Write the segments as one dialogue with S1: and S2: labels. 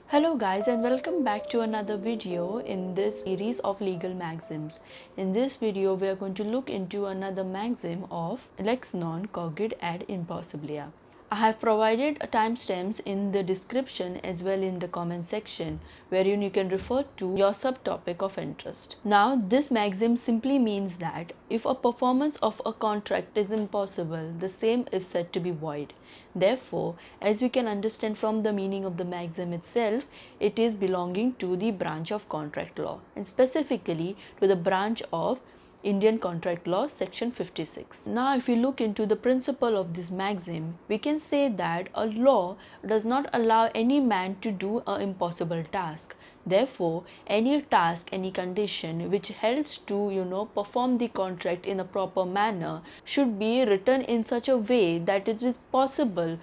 S1: Hello guys, and welcome back to another video in this series of legal maxims. In this video we are going to look into another maxim of lex non cogit ad impossibilia. I have provided timestamps in the description as well in the comment section wherein you can refer to your subtopic of interest. Now this maxim simply means that if a performance of a contract is impossible, the same is said to be void. Therefore, as we can understand from the meaning of the maxim itself, it is belonging to the branch of contract law and specifically to the branch of Indian Contract Law section 56. Now if we look into the principle of this maxim, we can say that a law does not allow any man to do an impossible task. Therefore, any task, any condition which helps to perform the contract in a proper manner should be written in such a way that it is possible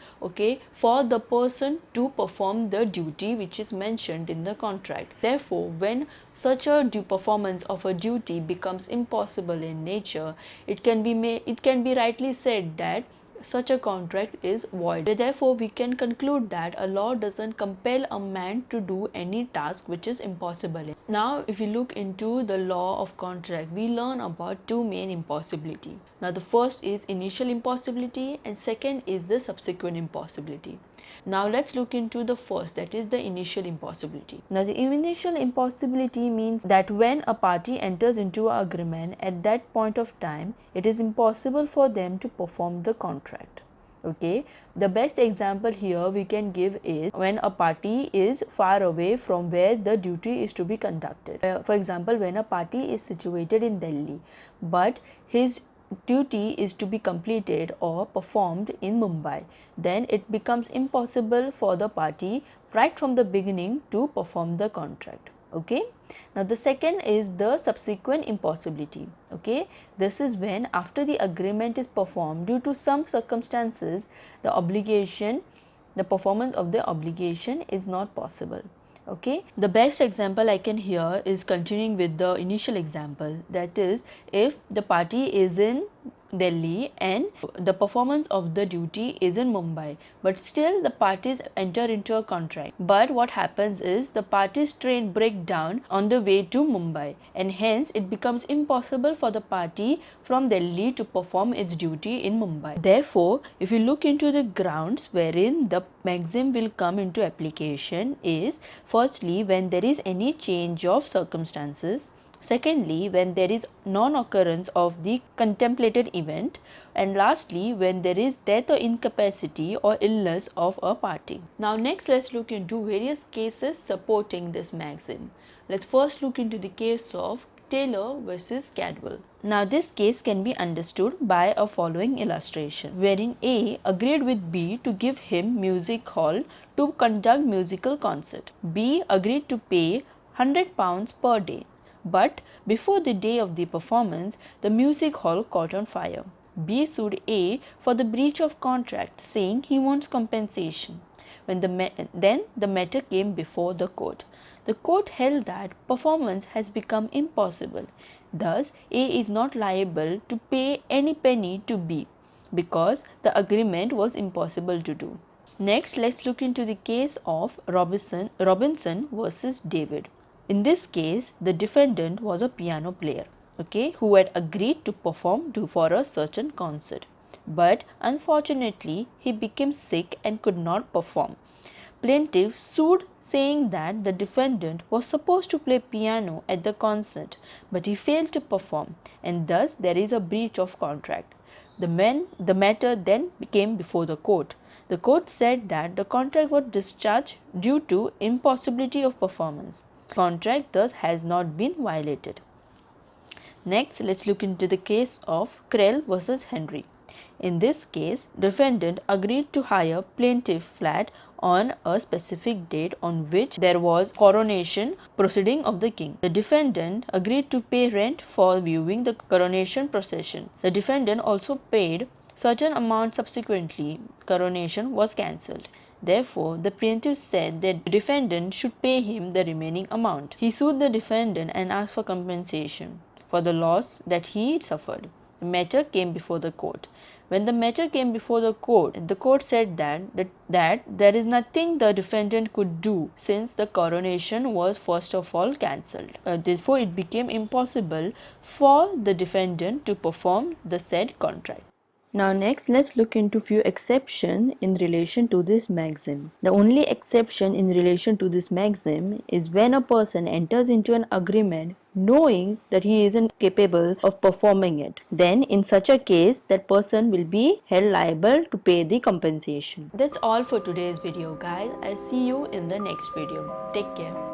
S1: for the person to perform the duty which is mentioned in the contract. Therefore, when such a performance of a duty becomes impossible in nature, it can be rightly said that such a contract is void. Therefore, we can conclude that a law doesn't compel a man to do any task which is impossible. Now, if we look into the law of contract, we learn about two main impossibility. Now, the first is initial impossibility and second is the subsequent impossibility. Now let's look into the first, that is the initial impossibility. Now the initial impossibility means that when a party enters into an agreement, at that point of time it is impossible for them to perform the contract. Okay, the best example here we can give is when a party is far away from where the duty is to be conducted. For example, when a party is situated in Delhi but his duty is to be completed or performed in Mumbai, then it becomes impossible for the party right from the beginning to perform the contract. Okay. Now the second is the subsequent impossibility. Okay, this is when after the agreement is performed, due to some circumstances, the performance of the obligation is not possible. Okay, the best example I can hear is continuing with the initial example, that is if the party is in Delhi and the performance of the duty is in Mumbai, but still the parties enter into a contract. But what happens is the party's train break down on the way to Mumbai and hence it becomes impossible for the party from Delhi to perform its duty in Mumbai. Therefore, if you look into the grounds wherein the maxim will come into application is firstly when there is any change of circumstances, secondly when there is non-occurrence of the contemplated event, and lastly when there is death or incapacity or illness of a party. Now next let's look into various cases supporting this maxim. Let's first look into the case of Taylor versus Caldwell. Now this case can be understood by a following illustration wherein A agreed with B to give him music hall to conduct musical concert. B agreed to pay £100 per day. But before the day of the performance, the music hall caught on fire. B sued A for the breach of contract, saying he wants compensation. Then the matter came before the court. The court held that performance has become impossible. Thus, A is not liable to pay any penny to B because the agreement was impossible to do. Next, let's look into the case of Robinson versus David. In this case, the defendant was a piano player, who had agreed to perform for a certain concert. But unfortunately, he became sick and could not perform. Plaintiff sued saying that the defendant was supposed to play piano at the concert, but he failed to perform, and thus there is a breach of contract. The matter then came before the court. The court said that the contract was discharged due to impossibility of performance. Contract thus has not been violated. Next, let's look into the case of Krell versus Henry. In this case, defendant agreed to hire plaintiff flat on a specific date on which there was coronation proceeding of the king. The defendant agreed to pay rent for viewing the coronation procession. The defendant also paid certain amount subsequently. Coronation was cancelled. Therefore, the plaintiff said that the defendant should pay him the remaining amount. He sued the defendant and asked for compensation for the loss that he suffered. matter came before the court. When the matter came before the court said that there is nothing the defendant could do since the coronation was first of all cancelled. Therefore, it became impossible for the defendant to perform the said contract. Now next, let's look into few exceptions in relation to this maxim. The only exception in relation to this maxim is when a person enters into an agreement knowing that he isn't capable of performing it. Then in such a case, that person will be held liable to pay the compensation. That's all for today's video, guys. I'll see you in the next video. Take care.